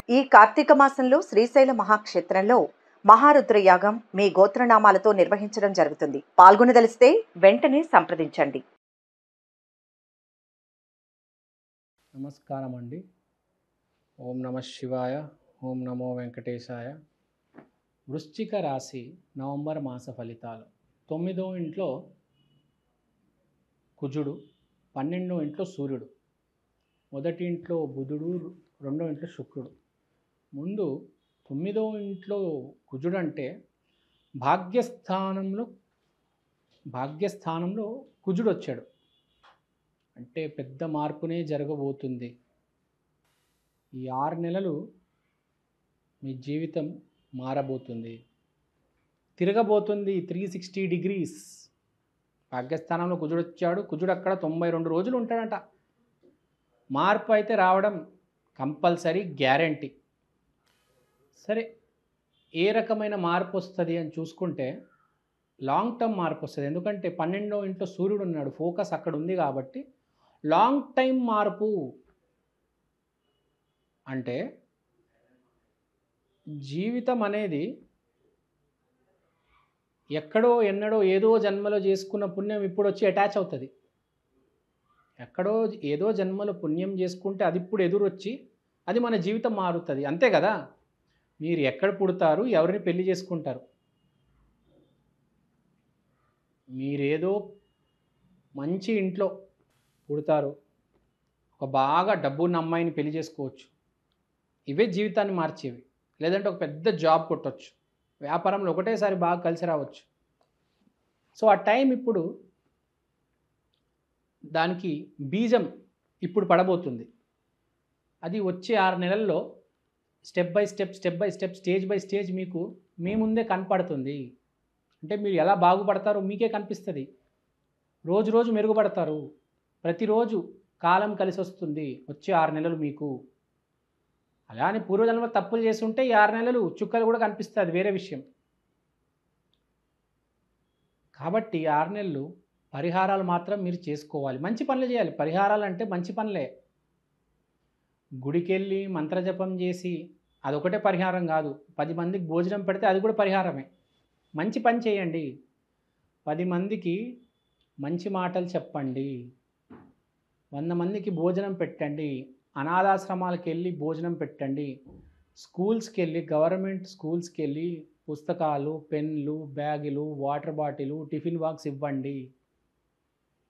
ఈ కార్తీక మాసంలో శ్రీశైల మహాక్షేత్రంలో మహారుద్ర యాగం మీ గోత్రనామాలతో నిర్వహించడం జరుగుతుంది. పాల్గొనదలిస్తే వెంటనే సంప్రదించండి. నమస్కారం అండి. ఓం నమ శివాయ, ఓం నమో వెంకటేశాయ. వృశ్చిక రాశి నవంబర్ మాస ఫలితాలు. 9వ ఇంట్లో కుజుడు, 12వ ఇంట్లో సూర్యుడు, మొదటి ఇంట్లో బుధుడు, 2వ ఇంట్లో శుక్రుడు. ముందు 9వ ఇంట్లో కుజుడు అంటే భాగ్యస్థానంలో కుజుడు వచ్చాడు అంటే పెద్ద మార్పునే జరగబోతుంది. ఈ 6 నెలలు మీ జీవితం మారబోతుంది, తిరగబోతుంది 360 డిగ్రీస్. భాగ్యస్థానంలో కుజుడు వచ్చాడు. కుజుడు అక్కడ 92 రోజులు ఉంటాడంట. మార్పు అయితే రావడం కంపల్సరీ, గ్యారంటీ. సరే, ఏ రకమైన మార్పు వస్తుంది అని చూసుకుంటే లాంగ్ టర్మ్ మార్పు వస్తుంది. ఎందుకంటే 12వ ఇంట్లో సూర్యుడు ఉన్నాడు, ఫోకస్ అక్కడ ఉంది కాబట్టి లాంగ్ టైం మార్పు అంటే జీవితం అనేది ఎక్కడో ఎన్నడో ఏదో జన్మలో చేసుకున్న పుణ్యం ఇప్పుడు వచ్చి అటాచ్ అవుతుంది. ఎక్కడో ఏదో జన్మలో పుణ్యం చేసుకుంటే అది ఇప్పుడు ఎదురొచ్చి అది మన జీవితం మారుతుంది. అంతే కదా. మీరు ఎక్కడ పుడతారు, ఎవరిని పెళ్లి చేసుకుంటారు? మీరేదో మంచి ఇంట్లో పుడతారు, ఒక బాగా డబ్బున్న అమ్మాయిని పెళ్లి చేసుకోవచ్చు, ఇవే జీవితాన్ని మార్చేవి. లేదంటే ఒక పెద్ద జాబ్ కొట్టవచ్చు, వ్యాపారంలో ఒకటేసారి బాగా కలిసి రావచ్చు. సో ఆ టైం ఇప్పుడు, దానికి బీజం ఇప్పుడు పడబోతుంది. అది వచ్చే 6 నెలల్లో step by step, stage by stage మీకు మీ ముందే కనపడుతుంది. అంటే మీరు ఎలా బాగుపడతారో మీకే కనిపిస్తుంది. రోజు రోజు మెరుగుపడతారు. ప్రతిరోజు కాలం కలిసి వస్తుంది వచ్చే 6 నెలలు మీకు. అలానే పూర్వజన్మ తప్పులు చేసి ఉంటే ఈ 6 నెలలు చుక్కలు కూడా కనిపిస్తుంది, అది వేరే విషయం. కాబట్టి 6 నెలలు పరిహారాలు మాత్రం మీరు చేసుకోవాలి, మంచి పనులు చేయాలి. పరిహారాలు అంటే మంచి పనులే. గుడికెళ్ళి మంత్రజపం చేసి అదొకటే పరిహారం కాదు. 10 మందికి భోజనం పెడితే అది కూడా పరిహారమే. మంచి పని చేయండి, 10 మందికి మంచి మాటలు చెప్పండి, 100 మందికి భోజనం పెట్టండి, అనాథాశ్రమాలకు వెళ్ళి భోజనం పెట్టండి, స్కూల్స్కి వెళ్ళి, గవర్నమెంట్ స్కూల్స్కి వెళ్ళి పుస్తకాలు, పెన్లు, బ్యాగులు, వాటర్ బాటిల్, టిఫిన్ బాక్స్ ఇవ్వండి.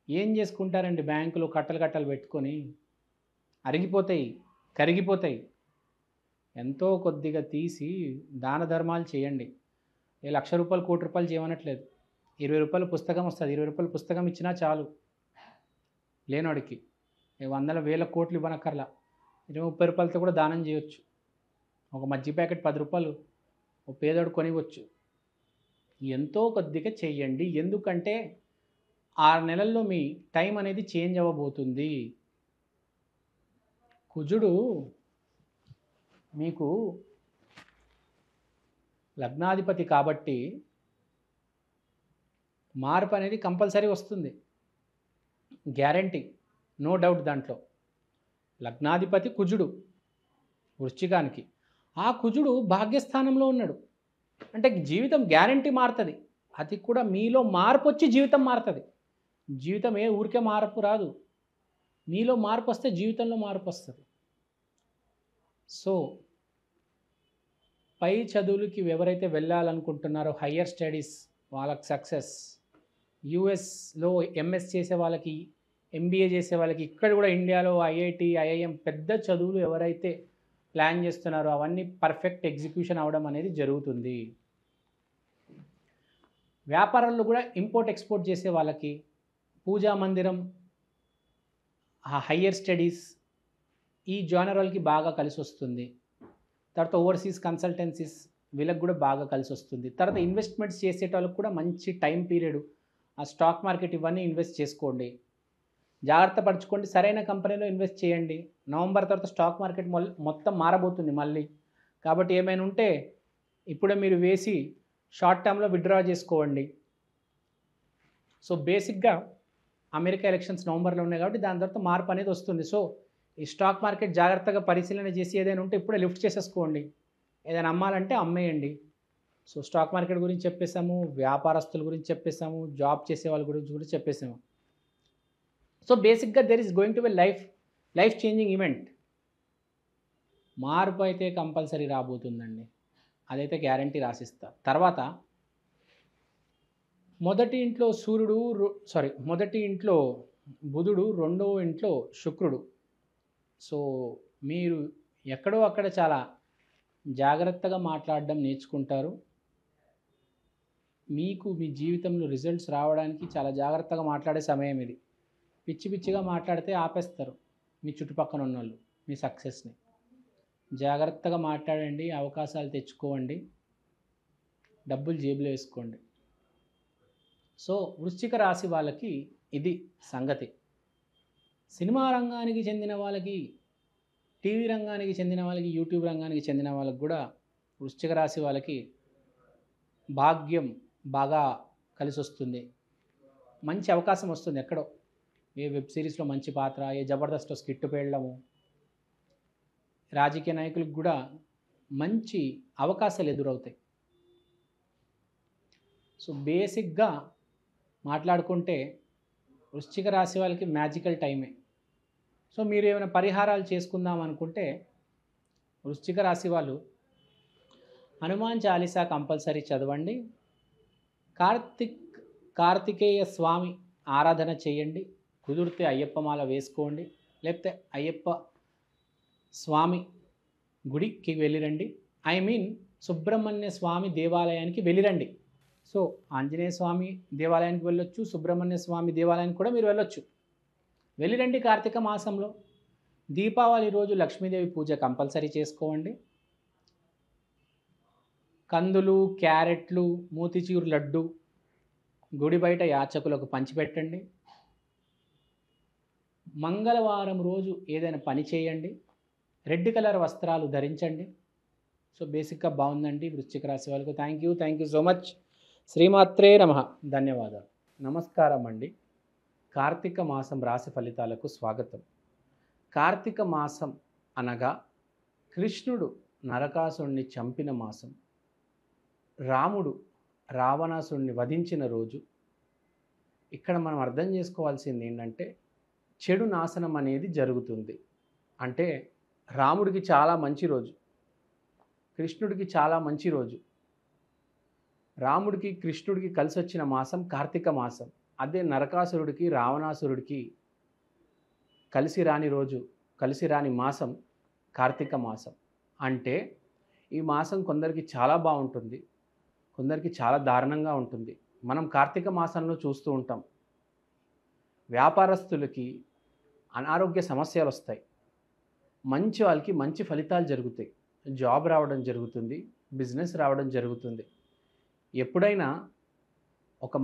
ఏం చేసుకుంటారండి బ్యాంకులో కట్టలు పెట్టుకొని? అరిగిపోతాయి, కరిగిపోతాయి. ఎంతో కొద్దిగా తీసి దాన ధర్మాలు చేయండి. ₹1,00,000 ₹1,00,00,000 చేయమనట్లేదు. ₹20 పుస్తకం వస్తుంది, ₹20 పుస్తకం ఇచ్చినా చాలు. లేనోడికి 100,000 కోట్లు ఇవ్వనక్కర్లా. ₹30 కూడా దానం చేయొచ్చు. ఒక మజ్జి ప్యాకెట్ ₹10 ఒక పేదోడు కొనివచ్చు. ఎంతో కొద్దిగా చెయ్యండి. ఎందుకంటే 6 నెలల్లో మీ టైం అనేది చేంజ్ అవ్వబోతుంది. కుజుడు మీకు లగ్నాధిపతి కాబట్టి మార్పు అనేది కంపల్సరీ వస్తుంది, గ్యారంటీ, నో డౌట్ దాంట్లో. లగ్నాధిపతి కుజుడు వృశ్చికానికి. ఆ కుజుడు భాగ్యస్థానంలో ఉన్నాడు అంటే జీవితం గ్యారంటీ మారుతుంది. అది కూడా మీలో మార్పు వచ్చి జీవితం మారుతుంది. జీవితం ఏ ఊరికే మార్పు రాదు. మీలో మార్పు వస్తే జీవితంలో మార్పు వస్తుంది. సో పై చదువులకి ఎవరైతే వెళ్ళాలనుకుంటున్నారో, హయ్యర్ స్టడీస్, వాళ్ళకి సక్సెస్. యూఎస్లో ఎంఎస్ చేసే వాళ్ళకి, ఎంబీఏ చేసే వాళ్ళకి, ఇక్కడ కూడా ఇండియాలో ఐఐటి, ఐఐఎం పెద్ద చదువులు ఎవరైతే ప్లాన్ చేస్తున్నారో అవన్నీ పర్ఫెక్ట్ ఎగ్జిక్యూషన్ అవ్వడం అనేది జరుగుతుంది. వ్యాపారాల్లో కూడా ఇంపోర్ట్ ఎక్స్పోర్ట్ చేసే వాళ్ళకి, పూజా మందిరం, హయ్యర్ స్టడీస్, ఈ జానర్ వాళ్ళకి బాగా కలిసి వస్తుంది. తర్వాత ఓవర్సీస్ కన్సల్టెన్సీస్, వీళ్ళకి కూడా బాగా కలిసి వస్తుంది. తర్వాత ఇన్వెస్ట్మెంట్స్ చేసేటోళ్ళకి కూడా మంచి టైం పీరియడ్. ఆ స్టాక్ మార్కెట్ ఇవన్నీ ఇన్వెస్ట్ చేసుకోండి, జాగ్రత్త పరచుకోండి, సరైన కంపెనీలో ఇన్వెస్ట్ చేయండి. నవంబర్ తర్వాత స్టాక్ మార్కెట్ మొత్తం మారబోతుంది మళ్ళీ. కాబట్టి ఏమైనా ఉంటే ఇప్పుడే మీరు వేసి షార్ట్ టర్మ్లో విత్డ్రా చేసుకోండి. సో బేసిక్గా అమెరికా ఎలక్షన్స్ నవంబర్లో ఉన్నాయి కాబట్టి దాని తర్వాత మార్పు అనేది వస్తుంది. సో ఈ స్టాక్ మార్కెట్ జాగ్రత్తగా పరిశీలన చేసి ఏదైనా ఉంటే ఇప్పుడే లిఫ్ట్ చేసేసుకోండి. ఏదైనా అమ్మాలంటే అమ్మేయండి. సో స్టాక్ మార్కెట్ గురించి చెప్పేసాము, వ్యాపారస్తుల గురించి చెప్పేసాము, జాబ్ చేసే వాళ్ళ గురించి కూడా చెప్పేసాము. సో బేసిక్గా there is going to be life changing event. మార్పు అయితే కంపల్సరీ రాబోతుందండి, అదైతే గ్యారంటీ రాసిస్తా. తర్వాత మొదటి ఇంట్లో బుధుడు, రెండో ఇంట్లో శుక్రుడు. సో మీరు ఎక్కడో అక్కడ చాలా జాగ్రత్తగా మాట్లాడడం నేర్చుకుంటారు. మీకు మీ జీవితంలో రిజల్ట్స్ రావడానికి చాలా జాగ్రత్తగా మాట్లాడే సమయం ఇది. పిచ్చి పిచ్చిగా మాట్లాడితే ఆపేస్తారు మీ చుట్టుపక్కల ఉన్నోళ్ళు మీ సక్సెస్ని. జాగ్రత్తగా మాట్లాడండి, అవకాశాలు తెచ్చుకోండి, డబ్బులు జేబులో వేసుకోండి. సో వృశ్చిక రాశి వాళ్ళకి ఇది సంగతి. సినిమా రంగానికి చెందిన వాళ్ళకి, టీవీ రంగానికి చెందిన వాళ్ళకి, యూట్యూబ్ రంగానికి చెందిన వాళ్ళకి కూడా వృశ్చిక రాశి వాళ్ళకి భాగ్యం బాగా కలిసి వస్తుంది. మంచి అవకాశం వస్తుంది. ఎక్కడో ఏ వెబ్ సిరీస్లో మంచి పాత్ర, ఏ జబర్దస్త్లో స్కిట్ పేయడము, రాజకీయ నాయకులకు కూడా మంచి అవకాశాలు ఎదురవుతాయి. సో బేసిక్గా మాట్లాడుకుంటే వృశ్చిక రాశి వాళ్ళకి మ్యాజికల్ టైమే. సో మీరు ఏమైనా పరిహారాలు చేసుకుందాం అనుకుంటే వృశ్చిక రాశి వాళ్ళు హనుమాన్ చాలీసా కంపల్సరీ చదవండి. కార్తికేయ స్వామి ఆరాధన చేయండి. కుదిరితే అయ్యప్ప మాల వేసుకోండి, లేకపోతే అయ్యప్ప స్వామి గుడికి వెళ్ళిరండి. సుబ్రహ్మణ్య స్వామి దేవాలయానికి వెళ్ళిరండి. సో ఆంజనేయ స్వామి దేవాలయానికి వెళ్ళొచ్చు, సుబ్రహ్మణ్య స్వామి దేవాలయానికి కూడా మీరు వెళ్ళొచ్చు. వెళ్ళిరండి. కార్తీక మాసంలో దీపావళి రోజు లక్ష్మీదేవి పూజ కంపల్సరీ చేసుకోండి. కందులు, క్యారెట్లు, మూతిచూరు లడ్డు గుడి బయట యాచకులకు పంచిపెట్టండి. మంగళవారం రోజు ఏదైనా పని చేయండి. రెడ్ కలర్ వస్త్రాలు ధరించండి. సో బేసిక్గా బాగుందండి వృశ్చిక రాశి వాళ్ళకు. Thank you so much. శ్రీమాత్రే నమః. ధన్యవాదాలు. నమస్కారం అండి. కార్తీక మాసం రాశి ఫలితాలకు స్వాగతం. కార్తీక మాసం అనగా కృష్ణుడు నరకాసురుణ్ణి చంపిన మాసం, రాముడు రావణాసురుణ్ణి వధించిన రోజు. ఇక్కడ మనం అర్థం చేసుకోవాల్సింది ఏంటంటే చెడు నాశనం అనేది జరుగుతుంది. అంటే రాముడికి చాలా మంచి రోజు, కృష్ణుడికి చాలా మంచి రోజు. రాముడికి కృష్ణుడికి కలిసి వచ్చిన మాసం కార్తీక మాసం. అదే నరకాసురుడికి రావణాసురుడికి కలిసి రాని రోజు, కలిసి రాని మాసం కార్తీక మాసం. అంటే ఈ మాసం కొందరికి చాలా బాగుంటుంది, కొందరికి చాలా దారుణంగా ఉంటుంది. మనం కార్తీక మాసంలో చూస్తూ ఉంటాం వ్యాపారస్తులకి అనారోగ్య సమస్యలు వస్తాయి, మంచి వాళ్ళకి మంచి ఫలితాలు జరుగుతాయి, జాబ్ రావడం జరుగుతుంది, బిజినెస్ రావడం జరుగుతుంది. ఎప్పుడైనా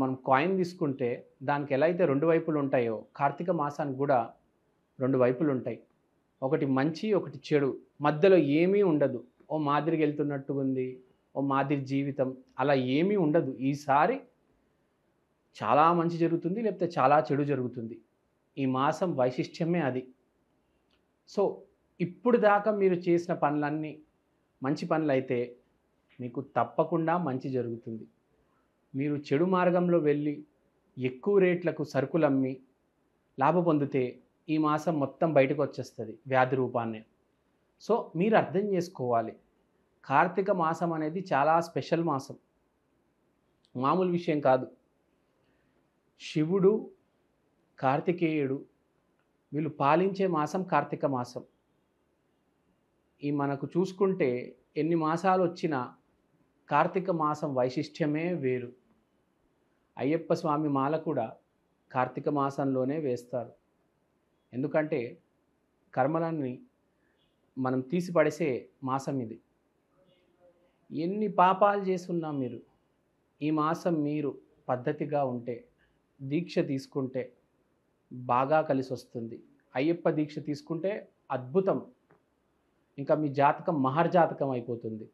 మనం కాయిన్ తీసుకుంటే దానికి ఎలా అయితే రెండు వైపులు ఉంటాయో కార్తీక మాసానికి కూడా రెండు వైపులు ఉంటాయి. ఒకటి మంచి, ఒకటి చెడు, మధ్యలో ఏమీ ఉండదు. ఓ మాదిరికి వెళ్తున్నట్టు ఉంది, ఓ మాదిరి జీవితం, అలా ఏమీ ఉండదు. ఈసారి చాలా మంచి జరుగుతుంది, లేకపోతే చాలా చెడు జరుగుతుంది. ఈ మాసం వైశిష్ట్యమే అది. సో ఇప్పుడు దాకా మీరు చేసిన పనులన్నీ మంచి పనులు అయితే మీకు తప్పకుండా మంచి జరుగుతుంది. మీరు చెడు మార్గంలో వెళ్ళి ఎక్కువ రేట్లకు సరుకులు అమ్మి లాభం పొందితే ఈ మాసం మొత్తం బయటకు వచ్చేస్తుంది వ్యాధి రూపాన్ని. సో మీరు అర్థం చేసుకోవాలి, కార్తీక మాసం అనేది చాలా స్పెషల్ మాసం, మామూలు విషయం కాదు. శివుడు, కార్తికేయుడు వీళ్ళు పాలించే మాసం కార్తీక మాసం. ఈ మనకు చూసుకుంటే ఎన్ని మాసాలు వచ్చినా కార్తీక మాసం వైశిష్ట్యమే వేరు. అయ్యప్ప స్వామి మాల కూడా కార్తీక మాసంలోనే వేస్తారు. ఎందుకంటే కర్మలన్నీ మనం తీసిపడేసే మాసం ఇది. ఎన్ని పాపాలు చేసున్నా మీరు ఈ మాసం మీరు పద్ధతిగా ఉంటే, దీక్ష తీసుకుంటే బాగా కలిసి వస్తుంది. అయ్యప్ప దీక్ష తీసుకుంటే అద్భుతం, ఇంకా మీ జాతకం మహర్జాతకం అయిపోతుంది.